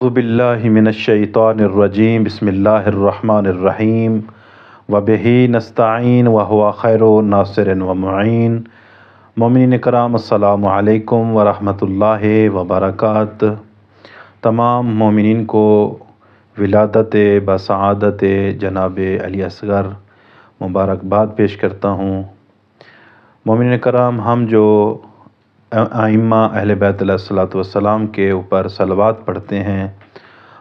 اعوذ باللہ من الشیطان الرجیم بسم اللہ الرحمن الرحیم وبہ نستعین وہو خیر ناصر ومعین۔ مومنین کرام السلام علیکم ورحمۃ اللہ وبرکاتہ۔ تمام مومنین کو ولادت بسعادت جناب علی اصغر مبارکباد پیش کرتا ہوں۔ مومنین کرام، ہم جو ائمہ اہل بیت علیہ الصلوۃ والسلام کے اوپر صلوات پڑھتے ہیں،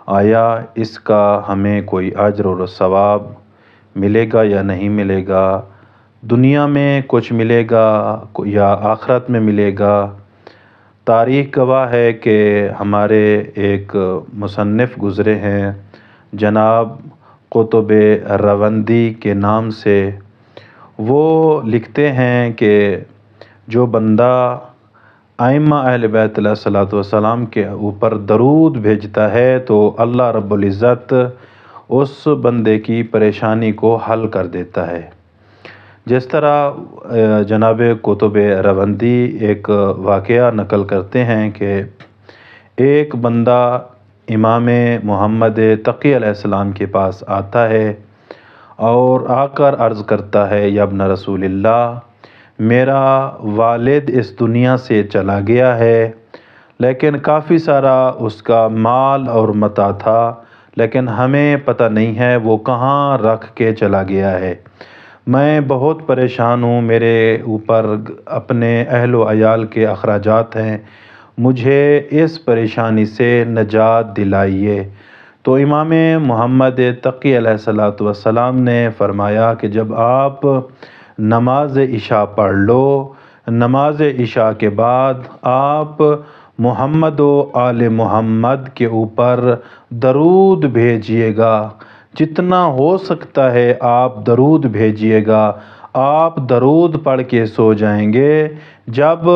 آیا اس کا ہمیں کوئی اجر اور ثواب ملے گا یا نہیں ملے گا؟ دنیا میں کچھ ملے گا یا آخرت میں ملے گا؟ تاریخ گواہ ہے کہ ہمارے ایک مصنف گزرے ہیں جناب قطب راوندی کے نام سے، وہ لکھتے ہیں کہ جو بندہ ائمہ اہل بیت علیہ الصلوۃ والسلام کے اوپر درود بھیجتا ہے تو اللہ رب العزت اس بندے کی پریشانی کو حل کر دیتا ہے۔ جس طرح جناب قطب راوندی ایک واقعہ نقل کرتے ہیں کہ ایک بندہ امام محمد تقی علیہ السلام کے پاس آتا ہے اور آ کر عرض کرتا ہے، یا ابن رسول اللہ، میرا والد اس دنیا سے چلا گیا ہے، لیکن کافی سارا اس کا مال اور متاع تھا، لیکن ہمیں پتہ نہیں ہے وہ کہاں رکھ کے چلا گیا ہے۔ میں بہت پریشان ہوں، میرے اوپر اپنے اہل و عیال کے اخراجات ہیں، مجھے اس پریشانی سے نجات دلائیے۔ تو امام محمد تقی علیہ السلام نے فرمایا کہ جب آپ نماز عشاء پڑھ لو، نماز عشاء کے بعد آپ محمد و آل محمد کے اوپر درود بھیجیے گا، جتنا ہو سکتا ہے آپ درود بھیجیے گا۔ آپ درود پڑھ کے سو جائیں گے، جب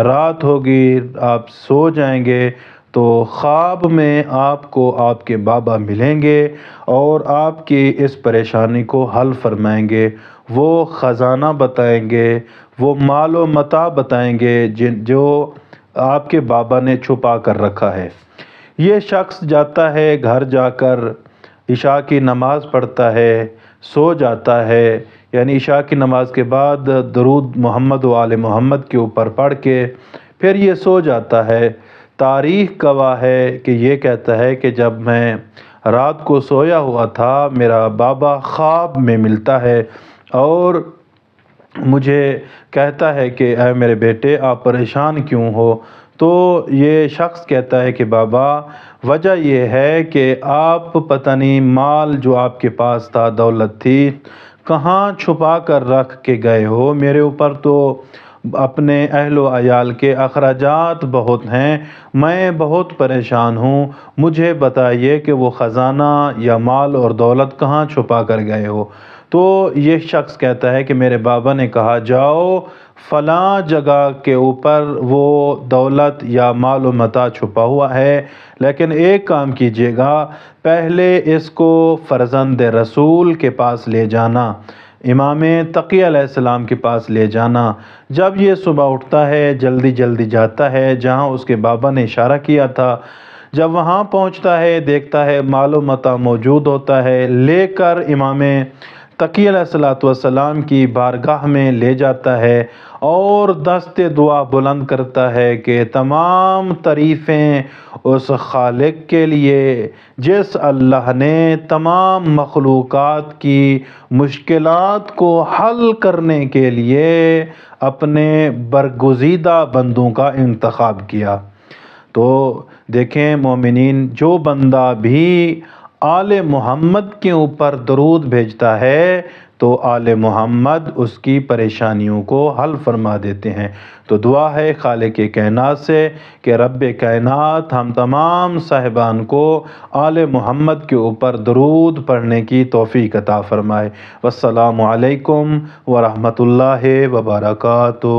رات ہوگی آپ سو جائیں گے تو خواب میں آپ کو آپ کے بابا ملیں گے اور آپ کی اس پریشانی کو حل فرمائیں گے۔ وہ خزانہ بتائیں گے، وہ مال و متاع بتائیں گے جو آپ کے بابا نے چھپا کر رکھا ہے۔ یہ شخص جاتا ہے، گھر جا کر عشاء کی نماز پڑھتا ہے، سو جاتا ہے، یعنی عشاء کی نماز کے بعد درود محمد و آل محمد کے اوپر پڑھ کے پھر یہ سو جاتا ہے۔ تاریخ گواہ ہے کہ یہ کہتا ہے کہ جب میں رات کو سویا ہوا تھا، میرا بابا خواب میں ملتا ہے اور مجھے کہتا ہے کہ اے میرے بیٹے، آپ پریشان کیوں ہو؟ تو یہ شخص کہتا ہے کہ بابا، وجہ یہ ہے کہ آپ پتہ نہیں مال جو آپ کے پاس تھا، دولت تھی، کہاں چھپا کر رکھ کے گئے ہو۔ میرے اوپر تو اپنے اہل و عیال کے اخراجات بہت ہیں، میں بہت پریشان ہوں، مجھے بتائیے کہ وہ خزانہ یا مال اور دولت کہاں چھپا کر گئے ہو۔ تو یہ شخص کہتا ہے کہ میرے بابا نے کہا، جاؤ فلاں جگہ کے اوپر وہ دولت یا مال و متاع چھپا ہوا ہے، لیکن ایک کام کیجیے گا، پہلے اس کو فرزند رسول کے پاس لے جانا، امام تقی علیہ السلام کے پاس لے جانا۔ جب یہ صبح اٹھتا ہے، جلدی جلدی جاتا ہے جہاں اس کے بابا نے اشارہ کیا تھا۔ جب وہاں پہنچتا ہے، دیکھتا ہے مال و متاع موجود ہوتا ہے، لے کر امام تقی علیہ السلام کی بارگاہ میں لے جاتا ہے اور دست دعا بلند کرتا ہے کہ تمام تعریفیں اس خالق کے لیے جس اللہ نے تمام مخلوقات کی مشکلات کو حل کرنے کے لیے اپنے برگزیدہ بندوں کا انتخاب کیا۔ تو دیکھیں مومنین، جو بندہ بھی آل محمد کے اوپر درود بھیجتا ہے تو آل محمد اس کی پریشانیوں کو حل فرما دیتے ہیں۔ تو دعا ہے خالق کائنات سے کہ رب کائنات ہم تمام صاحبان کو آل محمد کے اوپر درود پڑھنے کی توفیق عطا فرمائے۔ والسلام علیکم ورحمۃ اللہ وبرکاتہ۔